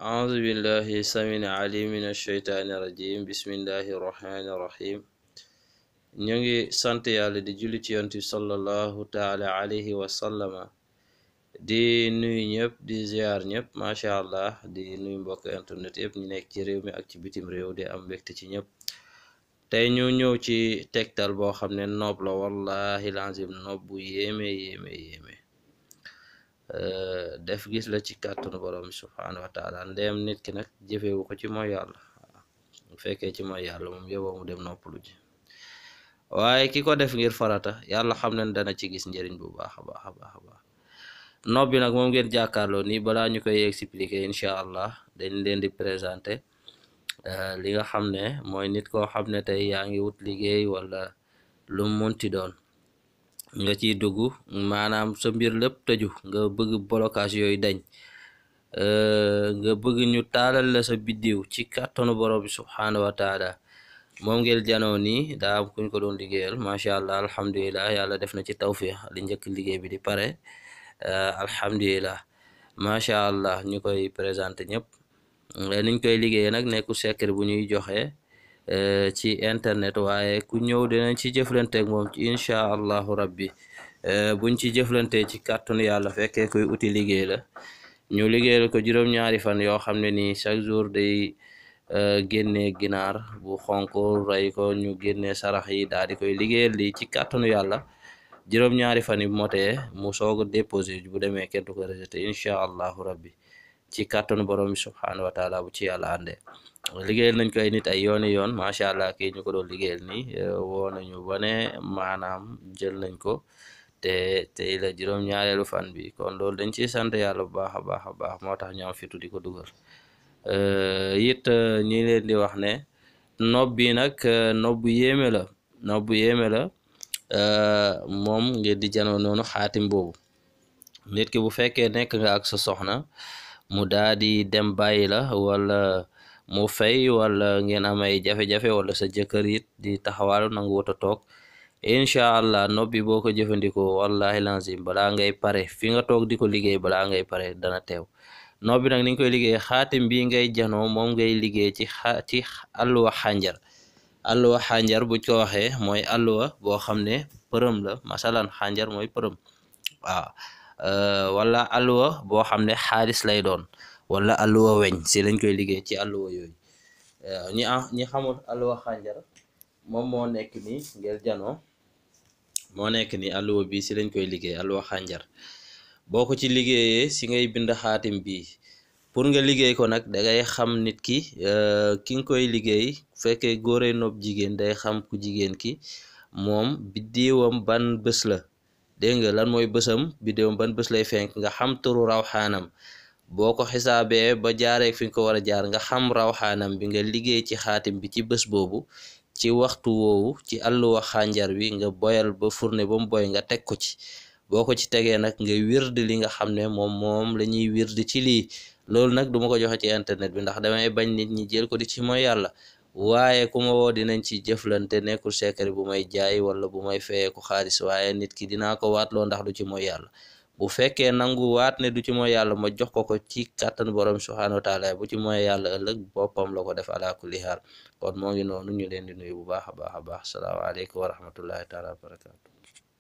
أعوذ بالله السميع العليم من الشيطان الرجيم بسم الله الرحمن الرحيم ñu ngi sant yàlla di julli ci yonent bi sallallahu taala alayhi wa sallama di nuyu ñëpp di ziar ñëpp macha allah di nuyu mbokk internet yëpp ñu nekk ci réew mi ak ci bitim réew di am mbégte ci ñëpp tey ñu ñëw ci tegtal boo xam ne noob la wallahi lazim noob bu yéeme def gis la ci kàttanu borom bi subhaanahu wa taala ndeem nit ki nag jëfewu ko ci mooy yàlla bu fekkee ci mooy yàlla moom yóbboo mu dem noppalu ji waaye ki ko def ngir farata yàlla xam ne dana ci gis njëriñ bu baax a baax a baax a baax nob bi nag moom ngeen jàkkaarloo nii balaa ñu koy expliquer incha allah dañ leen di présenter li nga xam ne mooy nit koo xam ne tey yaa ngi wut liggéey wala lu munti doon nga ciy dugg maanaam sa mbir lépp tëju nga bëgg blocage yooyu dañ nga bëgg ñu taalal la sa biddiw ci kàttanu borom bi subhaanahu wa taala moom ngeen janoo nii daa am kuñ ko doon liggéeyal macha allah alhamdulilah yàlla def na ci tawfiix li njëkk liggéey bi di pare alhamdulilah macha allah ñu koy présenté ñëpp niñ koy liggéeyee nag nekku secret bu ñuy joxe ci internet waaye ku ñëw dinañ ci jëflanteeg moom ci incha allahu rabbi buñ ci jëflante ci kàttanu yàlla fekkee koy uti liggéey la ñu liggéeyal ko juróom-ñaari fan yoo xam ne nii chaque jour day génnee ginaar bu xonk rey ko ñu génnee sarax yi daal di koy liggéeyal lii ci kàttanu yàlla juróom-ñaari fan yi motee mu soog a déposé bu demee kenn du ko rejeté incha allahu rabbi ci kàttanu borom bi subhaanahu wa taala bu ci yàlla àndee liggéeyal nañ ko ay nit ay yooni yoon macha allah kii ñu ko doon liggéeyal nii woo nañu ba ne maanaam jël nañ ko te tey la juróom-ñaareelu fan bi kon loolu dañ ciy sant yàlla bu baax a baax a baax moo tax ñu am fitu di ko dugal it ñi leen di wax ne nob bi nag nob bu yéeme la nob bu yéeme la moom ngeen di janoo noonu xaatim boobu nit ki bu fekkee nekk nga ak sa soxna mu daa di dem bàyyi la wala mu fay wala ngeen am ay jafe-jafe wala sa jëkkër it di taxawaalu nangu wut a toog incha allah nob bi boo ko jëfandikoo wallahi lazim balaa ngay pare fi nga toog di ko liggéey balaa ngay pare dana teew nob bi nag ni nga koy liggéey xaatim bi ngay janoo moom ngay liggéey ci àlluwa xànjar àlluwa xànjar buñ ko waxee mooy àlluwa boo xam ne përëm la masalan xànjar mooy përëm waaw wala àlluwa boo xam ne xaalis lay doon wala àlluwa weñ si lañ koy liggéey ci àlluwa yooyu ñi xamul àlluwa xànjar moom moo nekk ni ngeen janoo moo nekk ni àlluwa bi si lañ koy liggéey àlluwa xànjar boo ko ci liggéeyee si ngay bind xaatim bi pour nga liggéey ko nag dangay xam nit ki ki nga koy liggéey fekkee góoree nopp jigéen day xam ku jigéen ki moom biddiwam ban bés la dégg nga lan mooy bésam biddiwam ban bés lay fenk nga xam turu raw xaanam boo ko xisaabee ba jaaree fi nga ko war a jaar nga xam raw xaanam bi nga liggéey ci xaatim bi ci bés boobu ci waxtu woowu ci àlluwa xànjar bi nga boyal ba fourne ba mu boy nga teg ko ci boo ko ci tegee nag nga wird li nga xam ne moom la ñuy wird ci lii loolu nag duma ko joxe ci internet bi ndax damay bañ nit ñi jël ko di ci mooy yàlla waaye ku ma woo dinañ ci jëflante nekkul secret bu may jaay wala bu may fayee ko xaalis waaye nit ki dinaa ko waatloo ndax du ci mooy yàlla bu fekkee nangu waat ne du ci mooy yàlla ma jox ko ci kàttan borom subhaanahu wa taala bu ci mooy yàlla ëllëg boppam la ko def ala kulli haal kon moo ngi noonu ñu leen di nuyu bu baax a baax a baax salaamaaleykum wa rahmatullahi taala wa barakaatu